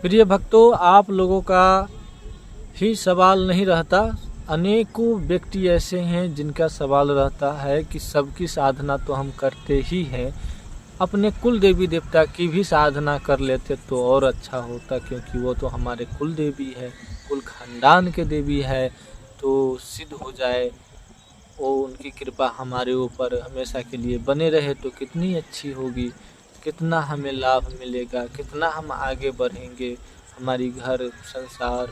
प्रिय भक्तों, आप लोगों का ही सवाल नहीं रहता, अनेकों व्यक्ति ऐसे हैं जिनका सवाल रहता है कि सबकी साधना तो हम करते ही हैं, अपने कुल देवी देवता की भी साधना कर लेते तो और अच्छा होता, क्योंकि वो तो हमारे कुल देवी है, कुल खानदान के देवी है, तो सिद्ध हो जाए, वो उनकी कृपा हमारे ऊपर हमेशा के लिए बने रहे तो कितनी अच्छी होगी, कितना हमें लाभ मिलेगा, कितना हम आगे बढ़ेंगे, हमारी घर संसार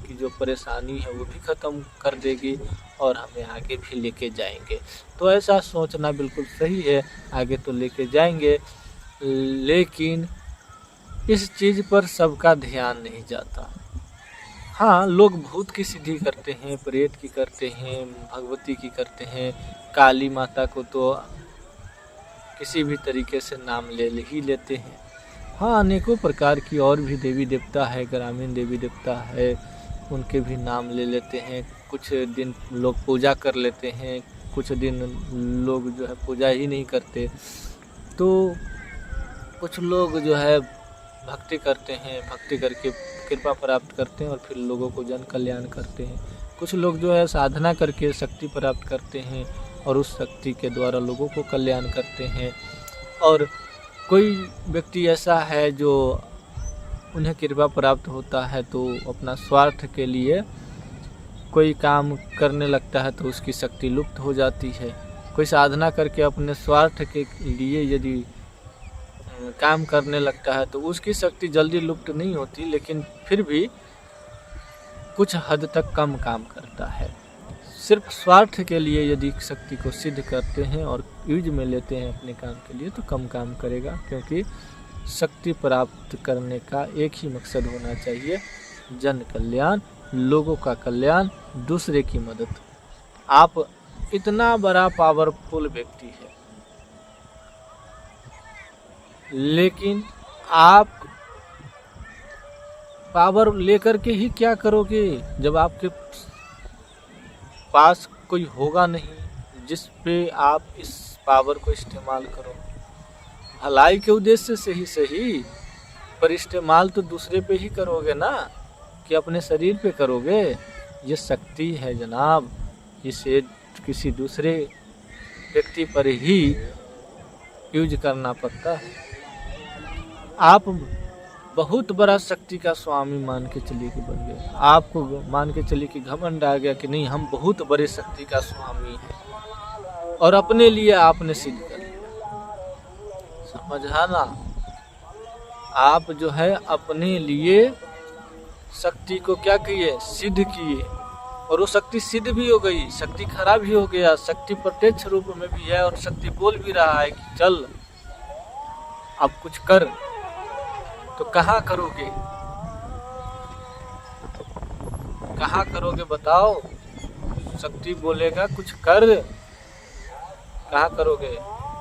की जो परेशानी है वो भी ख़त्म कर देगी और हमें आगे भी लेके जाएंगे। तो ऐसा सोचना बिल्कुल सही है, आगे तो लेके जाएंगे, लेकिन इस चीज़ पर सबका ध्यान नहीं जाता। हाँ, लोग भूत की सिद्धि करते हैं, प्रेत की करते हैं, भगवती की करते हैं, काली माता को तो किसी भी तरीके से नाम ले ही लेते हैं। हाँ, अनेकों प्रकार की और भी देवी देवता है, ग्रामीण देवी देवता है, उनके भी नाम ले लेते हैं। कुछ दिन लोग पूजा कर लेते हैं, कुछ दिन लोग जो है पूजा ही नहीं करते। तो कुछ लोग जो है भक्ति करते हैं, भक्ति करके कृपा प्राप्त करते हैं और फिर लोगों को जन कल्याण करते हैं। कुछ लोग जो है साधना करके शक्ति प्राप्त करते हैं और उस शक्ति के द्वारा लोगों को कल्याण करते हैं। और कोई व्यक्ति ऐसा है जो उन्हें कृपा प्राप्त होता है तो अपना स्वार्थ के लिए कोई काम करने लगता है तो उसकी शक्ति लुप्त हो जाती है। कोई साधना करके अपने स्वार्थ के लिए यदि काम करने लगता है तो उसकी शक्ति जल्दी लुप्त नहीं होती, लेकिन फिर भी कुछ हद तक कम काम करता है। सिर्फ स्वार्थ के लिए यदि शक्ति को सिद्ध करते हैं और यूज में लेते हैं अपने काम के लिए तो कम काम करेगा, क्योंकि शक्ति प्राप्त करने का एक ही मकसद होना चाहिए, जन कल्याण, लोगों का कल्याण, दूसरे की मदद। आप इतना बड़ा पावरफुल व्यक्ति है, लेकिन आप पावर लेकर के ही क्या करोगे जब आपके पास कोई होगा नहीं जिस पे आप इस पावर को इस्तेमाल करो। भलाई के उद्देश्य से ही सही, पर इस्तेमाल तो दूसरे पे ही करोगे ना, कि अपने शरीर पे करोगे। ये शक्ति है जनाब, इसे किसी दूसरे व्यक्ति पर ही यूज करना पड़ता है। आप बहुत बड़ा शक्ति का स्वामी मान के चलिए कि बन गए, आपको मान के चलिए कि घमंड आ गया कि नहीं हम बहुत बड़े शक्ति का स्वामी हैं और अपने लिए आपने सिद्ध कर लिया। समझाना, आप जो है अपने लिए शक्ति को क्या किए, सिद्ध किए, और वो शक्ति सिद्ध भी हो गई, शक्ति खराब भी हो गया, शक्ति प्रत्यक्ष रूप में भी है और शक्ति बोल भी रहा है कि चल अब कुछ कर। तो कहाँ करोगे, कहाँ करोगे बताओ? शक्ति बोलेगा कुछ कर, कहाँ करोगे,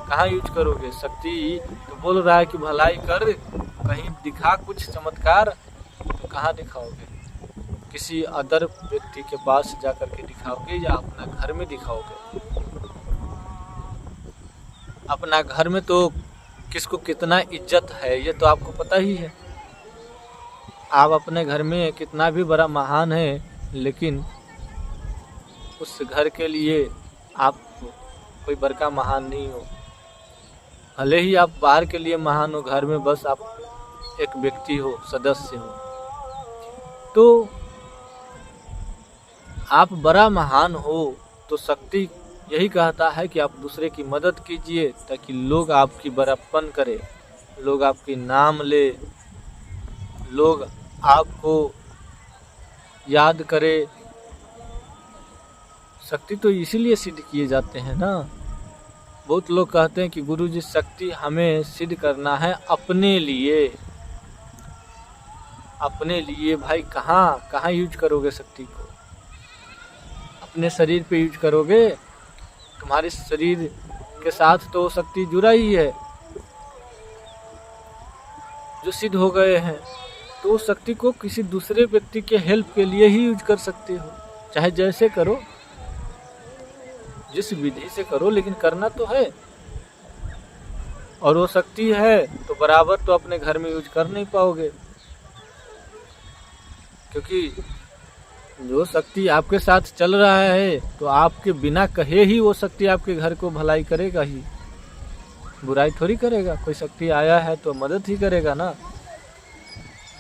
कहाँ यूज करोगे? शक्ति तो बोल रहा है कि भलाई कर, कहीं दिखा कुछ चमत्कार, तो कहाँ दिखाओगे? किसी अदर व्यक्ति के पास जाकर के दिखाओगे या अपना घर में दिखाओगे? अपना घर में तो किसको कितना इज्जत है ये तो आपको पता ही है। आप अपने घर में कितना भी बड़ा महान है, लेकिन उस घर के लिए आप कोई बड़का महान नहीं हो। भले ही आप बाहर के लिए महान हो, घर में बस आप एक व्यक्ति हो, सदस्य हो। तो आप बड़ा महान हो तो शक्ति यही कहता है कि आप दूसरे की मदद कीजिए ताकि लोग आपकी बड़प्पन करे, लोग आपकी नाम ले, लोग आपको याद करे। शक्ति तो इसीलिए सिद्ध किए जाते हैं ना। बहुत लोग कहते हैं कि गुरुजी शक्ति हमें सिद्ध करना है अपने लिए। अपने लिए भाई कहाँ यूज करोगे शक्ति को? अपने शरीर पे यूज करोगे? तुम्हारे शरीर के साथ तो शक्ति जुड़ा ही है, जो सिद्ध हो गए हैं, तो उस शक्ति को किसी दूसरे व्यक्ति के हेल्प के लिए ही यूज कर सकते हो। चाहे जैसे करो, जिस विधि से करो, लेकिन करना तो है। और वो शक्ति है तो बराबर तो अपने घर में यूज कर नहीं पाओगे। क्योंकि जो शक्ति आपके साथ चल रहा है तो आपके बिना कहे ही वो शक्ति आपके घर को भलाई करेगा ही, बुराई थोड़ी करेगा। कोई शक्ति आया है तो मदद ही करेगा ना।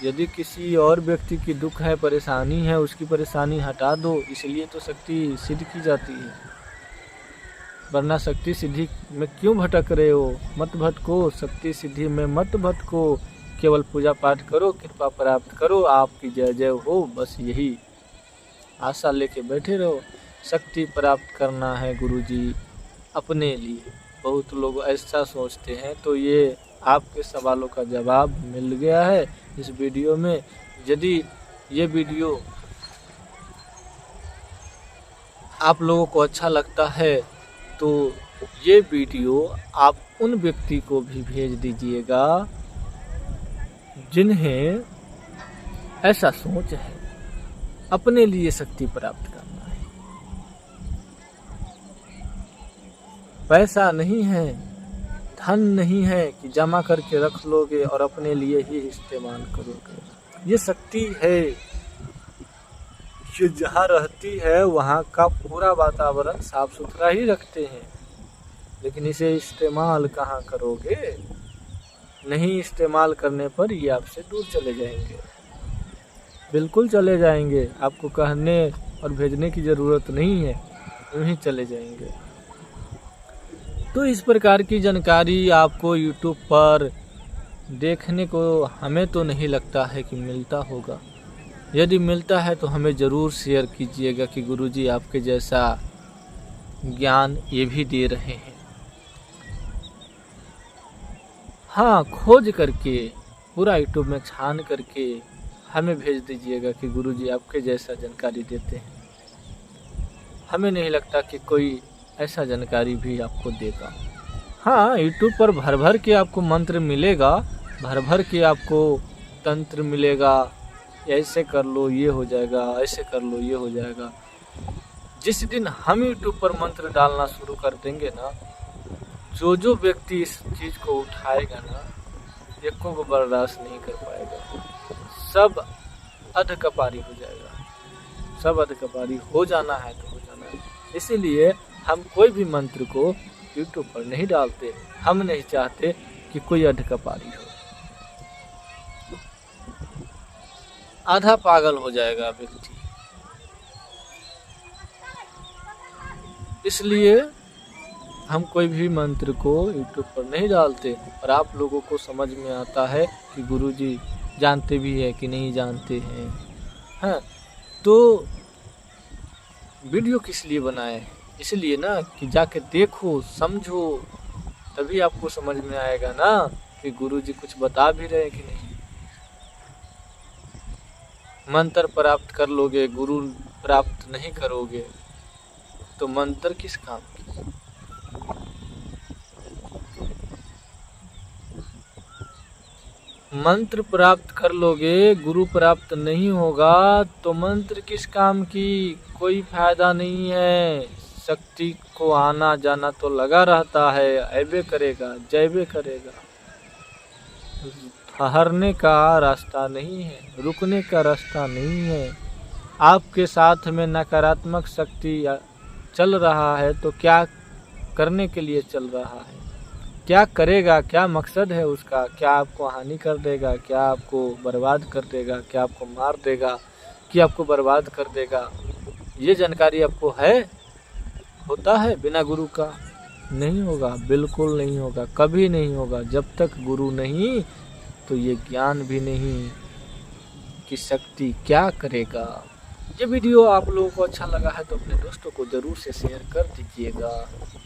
यदि किसी और व्यक्ति की दुख है, परेशानी है, उसकी परेशानी हटा दो, इसलिए तो शक्ति सिद्ध की जाती है। वरना शक्ति सिद्धि में क्यों भटक रहे हो? मत भटको, शक्ति सिद्धि में मत भटको। केवल पूजा पाठ करो, कृपा प्राप्त करो, आपकी जय जय हो, बस यही आशा लेके बैठे रहो। शक्ति प्राप्त करना है गुरुजी अपने लिए, बहुत लोग ऐसा सोचते हैं। तो ये आपके सवालों का जवाब मिल गया है इस वीडियो में। यदि ये वीडियो आप लोगों को अच्छा लगता है तो ये वीडियो आप उन व्यक्ति को भी भेज दीजिएगा जिन्हें ऐसा सोच है अपने लिए शक्ति प्राप्त करना है। पैसा नहीं है, धन नहीं है कि जमा करके रख लोगे और अपने लिए ही इस्तेमाल करोगे। ये शक्ति है, ये जहाँ रहती है वहाँ का पूरा वातावरण साफ सुथरा ही रखते हैं, लेकिन इसे इस्तेमाल कहाँ करोगे? नहीं इस्तेमाल करने पर ये आपसे दूर चले जाएंगे, बिल्कुल चले जाएंगे। आपको कहने और भेजने की ज़रूरत नहीं है, यूँ ही चले जाएंगे। तो इस प्रकार की जानकारी आपको YouTube पर देखने को हमें तो नहीं लगता है कि मिलता होगा। यदि मिलता है तो हमें ज़रूर शेयर कीजिएगा कि गुरुजी आपके जैसा ज्ञान ये भी दे रहे हैं। हाँ, खोज करके पूरा YouTube में छान करके हमें भेज दीजिएगा कि गुरुजी आपके जैसा जानकारी देते हैं। हमें नहीं लगता कि कोई ऐसा जानकारी भी आपको देगा। हाँ, YouTube पर भर भर के आपको मंत्र मिलेगा, भर भर के आपको तंत्र मिलेगा, ऐसे कर लो ये हो जाएगा, ऐसे कर लो ये हो जाएगा। जिस दिन हम YouTube पर मंत्र डालना शुरू कर देंगे ना, जो व्यक्ति इस चीज़ को उठाएगा ना, एको को बर्दाश्त नहीं कर पाएगा, सब अधकपारी हो जाएगा। सब अधकपारी हो जाना है तो हो जाना है। इसीलिए हम कोई भी मंत्र को YouTube पर नहीं डालते। हम नहीं चाहते कि कोई अधकपारी हो, आधा पागल हो जाएगा व्यक्ति। इसलिए हम कोई भी मंत्र को YouTube पर नहीं डालते। और आप लोगों को समझ में आता है कि गुरुजी जानते भी है कि नहीं जानते हैं। हाँ, तो वीडियो किस लिए बनाए? इसलिए ना कि जाके देखो, समझो, तभी आपको समझ में आएगा ना कि गुरुजी कुछ बता भी रहे कि नहीं। मंत्र प्राप्त कर लोगे, गुरु प्राप्त नहीं करोगे तो मंत्र किस काम की? मंत्र प्राप्त कर लोगे, गुरु प्राप्त नहीं होगा तो मंत्र किस काम की? कोई फायदा नहीं है। शक्ति को आना जाना तो लगा रहता है, ऐबे करेगा, जैबे करेगा। ठहरने का रास्ता नहीं है, रुकने का रास्ता नहीं है। आपके साथ में नकारात्मक शक्ति चल रहा है तो क्या करने के लिए चल रहा है? क्या करेगा? क्या मकसद है उसका? क्या आपको हानि कर देगा? क्या आपको बर्बाद कर देगा? क्या आपको मार देगा? कि आपको बर्बाद कर देगा? ये जानकारी आपको है? होता है बिना गुरु का? नहीं होगा, बिल्कुल नहीं होगा, कभी नहीं होगा। जब तक गुरु नहीं तो ये ज्ञान भी नहीं कि शक्ति क्या करेगा। ये वीडियो आप लोगों को अच्छा लगा है तो अपने दोस्तों को ज़रूर से शेयर कर दीजिएगा।